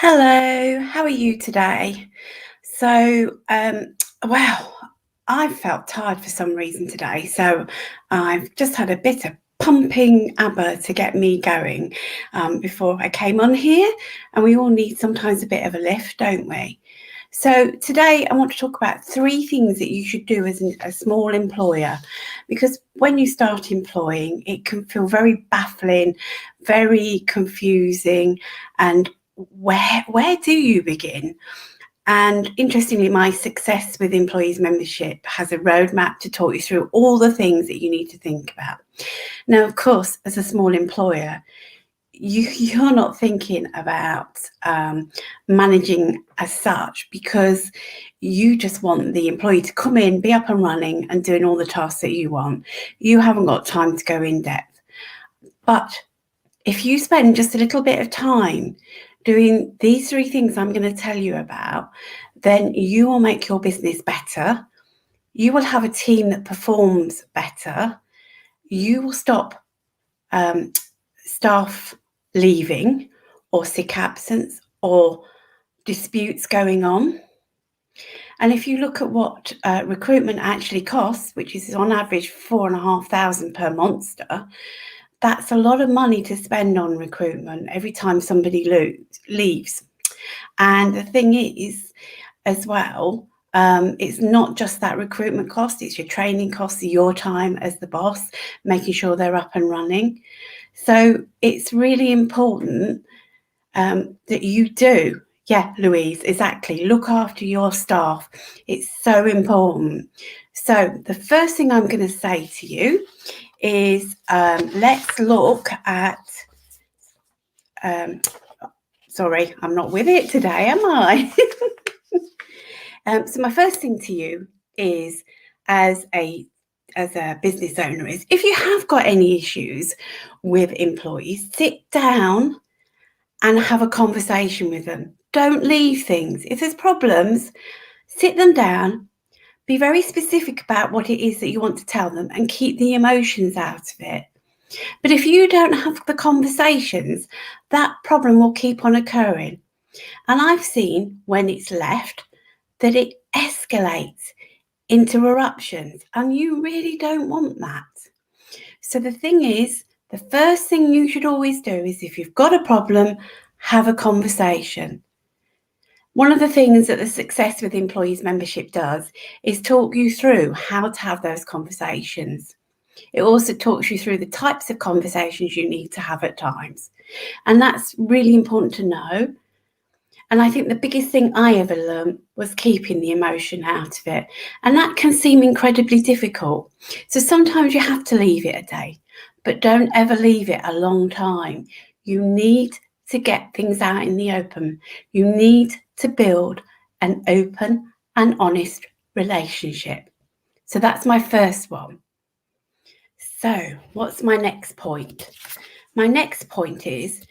Hello, how are you today? So, well, I felt tired for some reason today, so I've just had a bit of pumping ABBA to get me going before I came on here, and we all need sometimes a bit of a lift, don't we? So today I want to talk about three things that you should do as a small employer, because when you start employing, it can feel very baffling, very confusing, and where do you begin? And interestingly, my Success with Employees membership has a roadmap to talk you through all the things that you need to think about. Now, of course, as a small employer, you're not thinking about managing as such, because you just want the employee to come in, be up and running and doing all the tasks that you want. You haven't got time to go in depth. But if you spend just a little bit of time doing these three things I'm going to tell you about, then you will make your business better. You will have a team that performs better. You will stop staff leaving or sick absence or disputes going on. And if you look at what recruitment actually costs, which is on average £4,500 per monster, that's a lot of money to spend on recruitment every time somebody leaves. And the thing is, as well, it's not just that recruitment cost, it's your training costs, your time as the boss, making sure they're up and running. So it's really important that you do. Yeah, Louise, exactly. Look after your staff. It's so important. So the first thing I'm going to say to you is let's look at, sorry, I'm not with it today, am I? So my first thing to you is, as a business owner, is if you have got any issues with employees, sit down and have a conversation with them. Don't leave things. If there's problems, sit them down, be very specific about what it is that you want to tell them, and keep the emotions out of it. But if you don't have the conversations, that problem will keep on occurring. And I've seen when it's left that it escalates into eruptions, and you really don't want that. So the thing is, the first thing you should always do is, if you've got a problem, have a conversation. One of the things that the Success with Employees membership does is talk you through how to have those conversations. It also talks you through the types of conversations you need to have at times. And that's really important to know. And I think the biggest thing I ever learned was keeping the emotion out of it. And that can seem incredibly difficult. So sometimes you have to leave it a day, but don't ever leave it a long time. You need to get things out in the open. You need to build an open and honest relationship. So that's my first one. So what's my next point? My next point is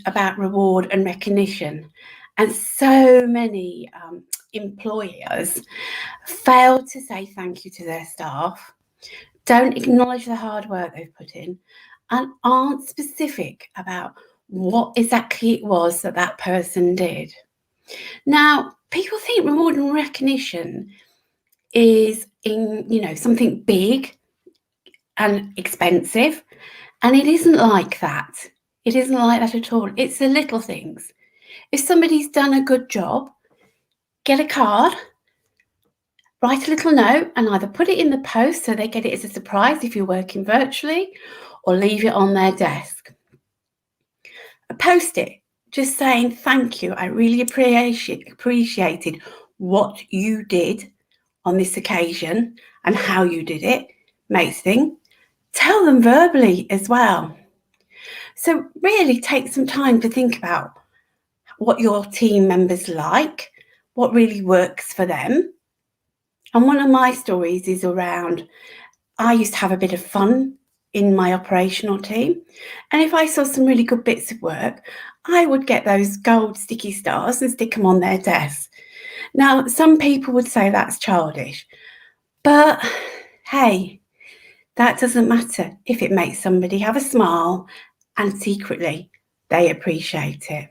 about reward and recognition. And so many employers fail to say thank you to their staff, don't acknowledge the hard work they've put in, and aren't specific about what exactly it was that that person did. Now, people think reward and recognition is something big and expensive, and it isn't like that. It isn't like that at all. It's the little things. If somebody's done a good job, get a card, write a little note, and either put it in the post so they get it as a surprise if you're working virtually, or leave it on their desk. A post-it, just saying thank you. I really appreciated what you did on this occasion and how you did it. Makes things. Tell them verbally as well. So really take some time to think about what your team members like, what really works for them. And one of my stories is around, I used to have a bit of fun in my operational team. And if I saw some really good bits of work, I would get those gold sticky stars and stick them on their desk. Now, some people would say that's childish, but hey, that doesn't matter if it makes somebody have a smile and secretly they appreciate it.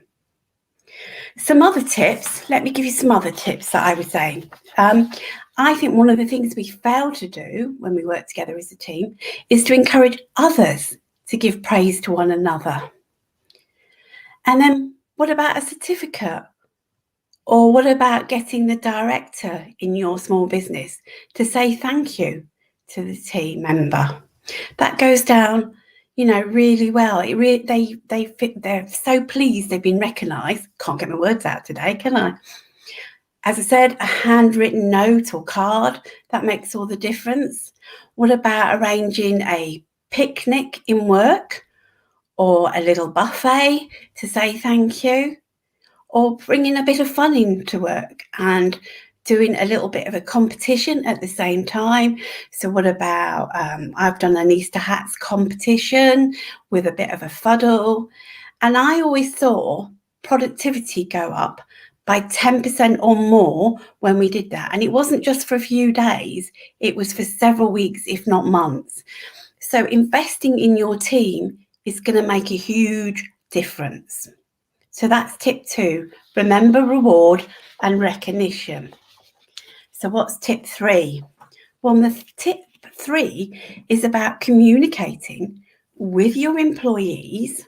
Some other tips, let me give you some other tips that I would say. I think one of the things we fail to do when we work together as a team is to encourage others to give praise to one another. And then what about a certificate? Or what about getting the director in your small business to say thank you to the team member? That goes down, really well. They're so pleased they've been recognised. Can't get my words out today, can I? As I said, a handwritten note or card, that makes all the difference. What about arranging a picnic in work or a little buffet to say thank you? Or bringing a bit of fun into work and doing a little bit of a competition at the same time. So what about, I've done an Easter hats competition with a bit of a fuddle. And I always saw productivity go up by 10% or more when we did that. And it wasn't just for a few days, it was for several weeks, if not months. So investing in your team is going to make a huge difference. So that's tip 2, remember reward and recognition. So what's tip 3? Well, the tip 3 is about communicating with your employees,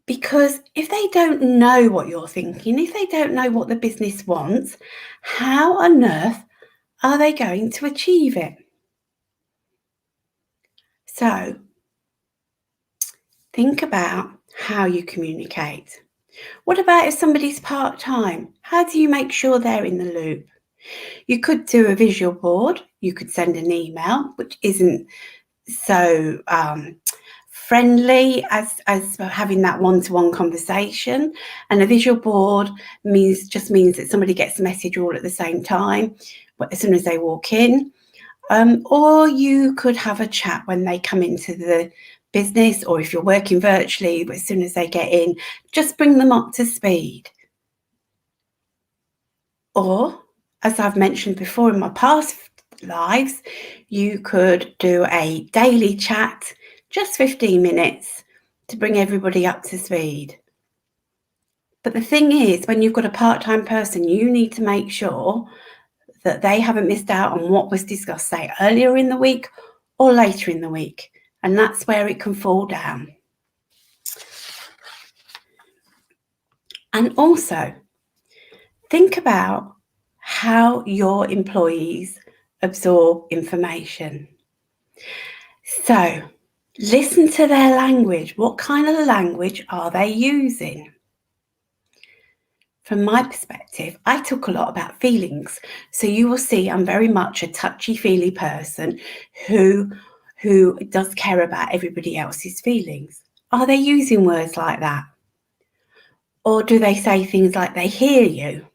because if they don't know what you're thinking, if they don't know what the business wants, how on earth are they going to achieve it? So think about how you communicate. What about if somebody's part-time? How do you make sure they're in the loop? You could do a visual board. You could send an email, which isn't so friendly as having that one-to-one conversation. And a visual board just means that somebody gets the message all at the same time, as soon as they walk in. Or you could have a chat when they come into the business, or if you're working virtually, as soon as they get in, just bring them up to speed. Or, as I've mentioned before in my past lives, you could do a daily chat, just 15 minutes to bring everybody up to speed. But the thing is, when you've got a part-time person, you need to make sure that they haven't missed out on what was discussed, say, earlier in the week or later in the week. And that's where it can fall down. And also, think about how your employees absorb information. So, listen to their language. What kind of language are they using? From my perspective, I talk a lot about feelings. So you will see I'm very much a touchy-feely person who does care about everybody else's feelings. Are they using words like that? Or do they say things like they hear you?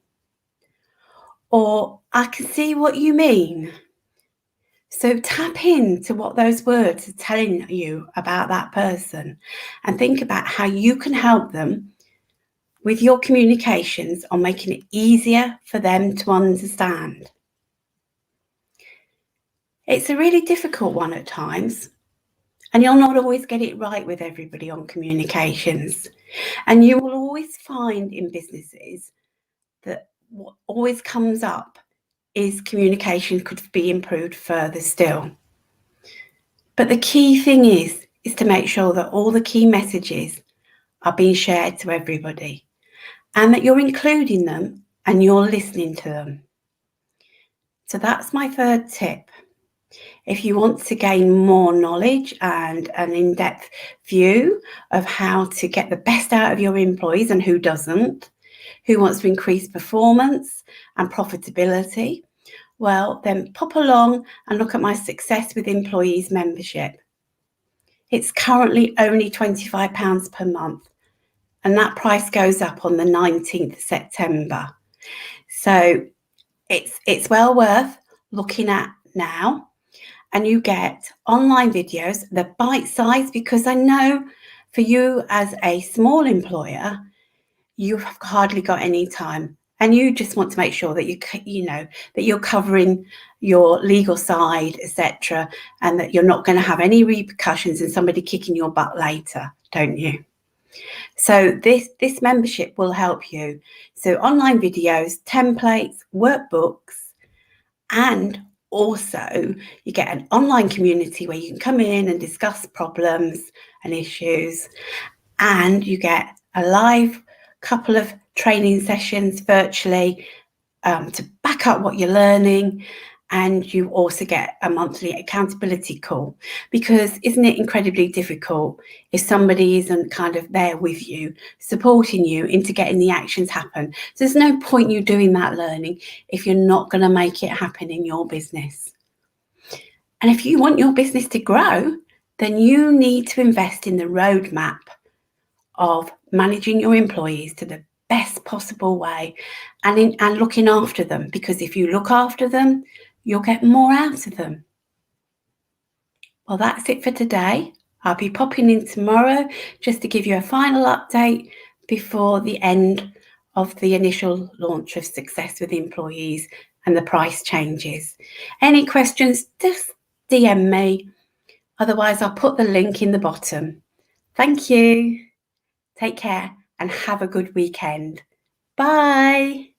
Or I can see what you mean. So tap into what those words are telling you about that person and think about how you can help them with your communications on making it easier for them to understand. It's a really difficult one at times, and you'll not always get it right with everybody on communications. And you will always find in businesses that what always comes up is communication could be improved further still. But the key thing is to make sure that all the key messages are being shared to everybody and that you're including them and you're listening to them. So that's my 3rd tip. If you want to gain more knowledge and an in-depth view of how to get the best out of your employees and who doesn't, who wants to increase performance and profitability, well, then pop along and look at my Success with Employees membership. It's currently only £25 per month, and that price goes up on the 19th September. So it's well worth looking at now. And you get online videos, they're bite-sized, because I know for you as a small employer, you've hardly got any time. And you just want to make sure that that you're covering your legal side, etc., and that you're not going to have any repercussions and somebody kicking your butt later, don't you? So this membership will help you. So online videos, templates, workbooks, and also you get an online community where you can come in and discuss problems and issues, and you get a live couple of training sessions virtually to back up what you're learning. And you also get a monthly accountability call, because isn't it incredibly difficult if somebody isn't kind of there with you, supporting you into getting the actions happen? So there's no point you doing that learning if you're not going to make it happen in your business. And if you want your business to grow, then you need to invest in the roadmap of managing your employees to the best possible way, and looking after them, because if you look after them, you'll get more out of them. Well, that's it for today. I'll be popping in tomorrow just to give you a final update before the end of the initial launch of Success with Employees and the price changes. Any questions, just DM me. Otherwise, I'll put the link in the bottom. Thank you. Take care and have a good weekend. Bye.